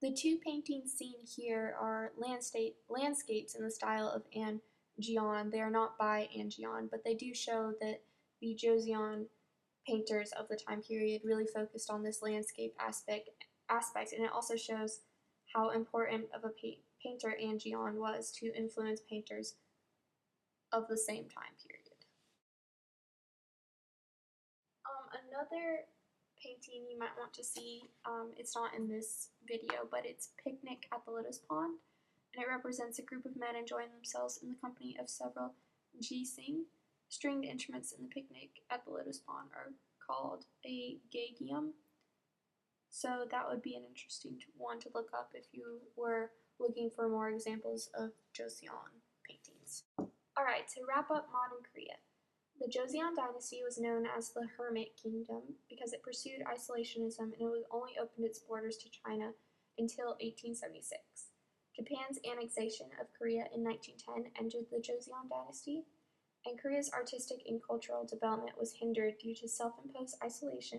The two paintings seen here are landscapes in the style of Anne Gionne. They are not by Anne Gionne, but they do show that the Joseon painters of the time period really focused on this landscape aspect, and it also shows how important of a painter Anne Gionne was to influence painters of the same time period. Another painting you might want to see, it's not in this video, but it's Picnic at the Lotus Pond, and it represents a group of men enjoying themselves in the company of several jising. Stringed instruments in the picnic at the Lotus Pond are called a gyeogyum. So that would be an interesting one to look up if you were looking for more examples of Joseon paintings. Alright, to wrap up modern Korea. The Joseon dynasty was known as the Hermit Kingdom because it pursued isolationism and it only opened its borders to China until 1876. Japan's annexation of Korea in 1910 ended the Joseon dynasty, and Korea's artistic and cultural development was hindered due to self-imposed isolation,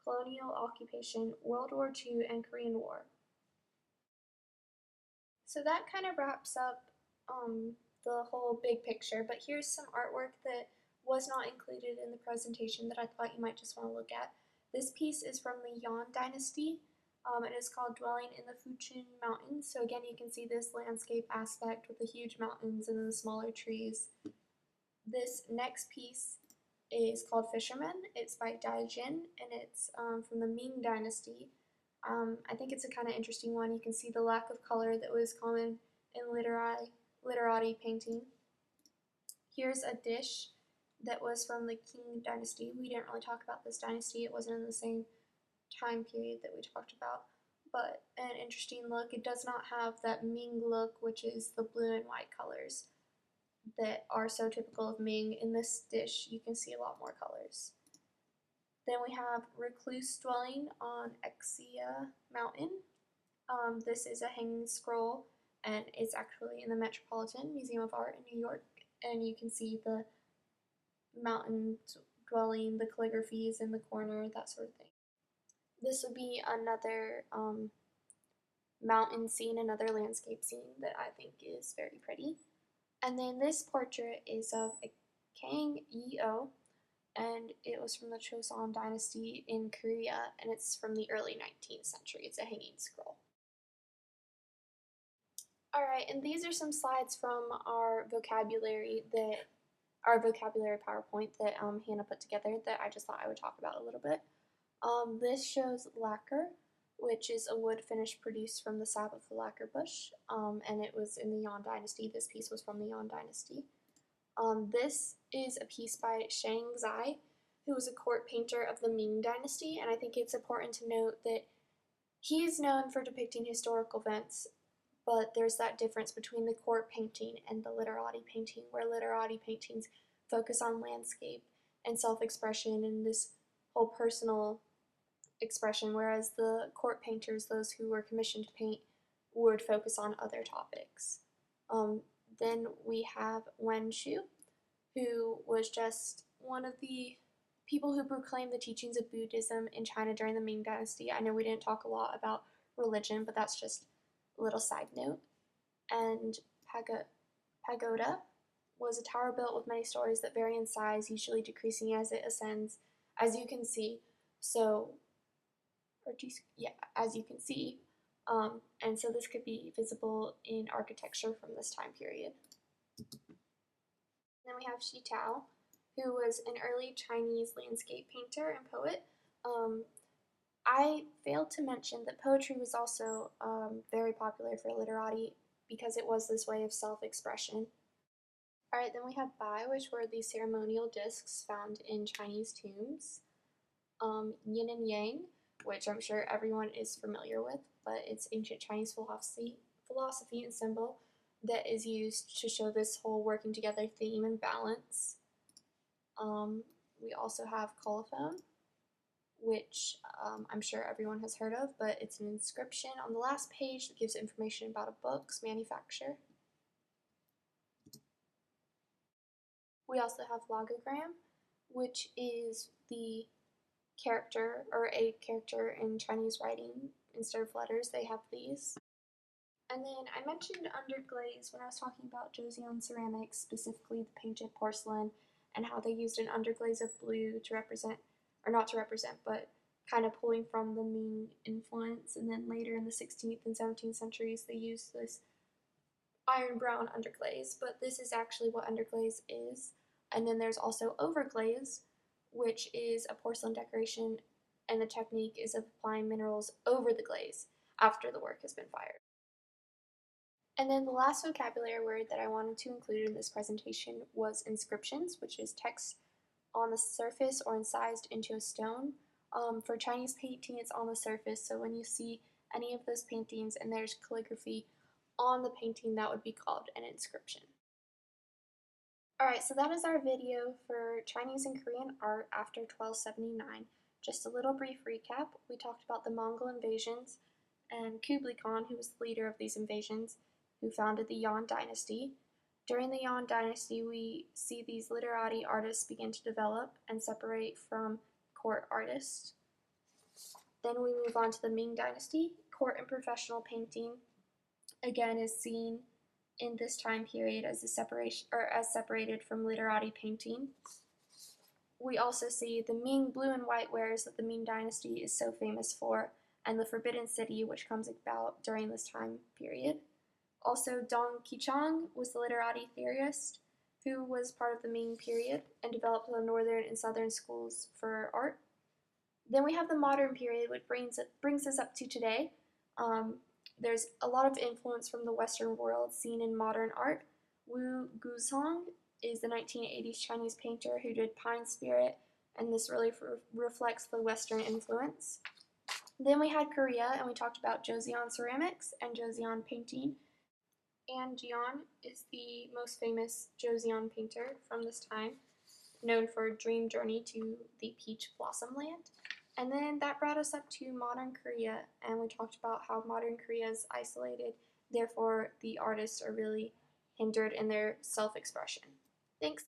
colonial occupation, World War II, and Korean War. So that kind of wraps up the whole big picture, but here's some artwork that was not included in the presentation that I thought you might just want to look at. This piece is from the Yuan Dynasty, and it's called Dwelling in the Fuchun Mountains. So again, you can see this landscape aspect with the huge mountains and the smaller trees. This next piece is called Fisherman. It's by Dai Jin, and it's from the Ming Dynasty. I think it's a kind of interesting one. You can see the lack of color that was common in literati painting. Here's a dish that was from the Qing Dynasty. We didn't really talk about this dynasty. It wasn't in the same time period that we talked about, but an interesting look. It does not have that Ming look, which is the blue and white colors that are so typical of Ming. In this dish, you can see a lot more colors. Then we have Recluse Dwelling on Exia Mountain. This is a hanging scroll, and it's actually in the Metropolitan Museum of Art in New York, and you can see the mountain dwelling, the calligraphies in the corner, that sort of thing. This would be another mountain scene, another landscape scene that I think is very pretty. And then this portrait is of Kang Yi-oh, and it was from the Joseon Dynasty in Korea, and it's from the early 19th century. It's a hanging scroll. Alright, and these are some slides from our vocabulary PowerPoint that Hannah put together that I just thought I would talk about a little bit. This shows lacquer, which is a wood finish produced from the sap of the lacquer bush, and it was in the Yuan Dynasty. This piece was from the Yuan Dynasty. This is a piece by Shang Zai, who was a court painter of the Ming Dynasty, and I think it's important to note that he is known for depicting historical events, but there's that difference between the court painting and the literati painting, where literati paintings focus on landscape and self-expression and this whole personal expression, whereas the court painters, those who were commissioned to paint, would focus on other topics. Then we have Wen Shu, who was just one of the people who proclaimed the teachings of Buddhism in China during the Ming Dynasty. I know we didn't talk a lot about religion, but that's just a little side note. And Pagoda was a tower built with many stories that vary in size, usually decreasing as it ascends, as you can see. As you can see. And so this could be visible in architecture from this time period. Then we have Xi Tao, who was an early Chinese landscape painter and poet. I failed to mention that poetry was also very popular for literati because it was this way of self-expression. Alright, then we have Bai, which were the ceremonial discs found in Chinese tombs. Yin and Yang, which I'm sure everyone is familiar with, but it's ancient Chinese philosophy and symbol that is used to show this whole working together theme and balance. We also have colophon, which I'm sure everyone has heard of, but it's an inscription on the last page that gives information about a book's manufacture. We also have logogram, which is the character or a character in Chinese writing instead of letters. They have these. And then I mentioned underglaze when I was talking about Joseon ceramics, specifically the painted porcelain, and how they used an underglaze of blue to represent, or not to represent, but kind of pulling from the Ming influence. And then later in the 16th and 17th centuries, they used this iron brown underglaze, but this is actually what underglaze is. And then there's also overglaze, which is a porcelain decoration, and the technique is of applying minerals over the glaze after the work has been fired. And then the last vocabulary word that I wanted to include in this presentation was inscriptions, which is text on the surface or incised into a stone. For Chinese painting, it's on the surface, so when you see any of those paintings and there's calligraphy on the painting, that would be called an inscription. Alright, so that is our video for Chinese and Korean art after 1279. Just a little brief recap. We talked about the Mongol invasions and Kublai Khan, who was the leader of these invasions, who founded the Yuan dynasty. During the Yuan dynasty, we see these literati artists begin to develop and separate from court artists. Then we move on to the Ming dynasty. Court and professional painting again is seen in this time period as a separation, or as separated from literati painting. We also see the Ming blue and white wares that the Ming dynasty is so famous for, and the Forbidden City, which comes about during this time period. Also, Dong Qichang was the literati theorist who was part of the Ming period and developed the northern and southern schools for art. Then we have the modern period, which brings us up to today. There's a lot of influence from the Western world seen in modern art. Wu Guzhong is the 1980s Chinese painter who did Pine Spirit, and this really reflects the Western influence. Then we had Korea, and we talked about Joseon ceramics and Joseon painting. An Jian is the most famous Joseon painter from this time, known for Dream Journey to the Peach Blossom Land. And then that brought us up to modern Korea, and we talked about how modern Korea is isolated, therefore the artists are really hindered in their self-expression. Thanks.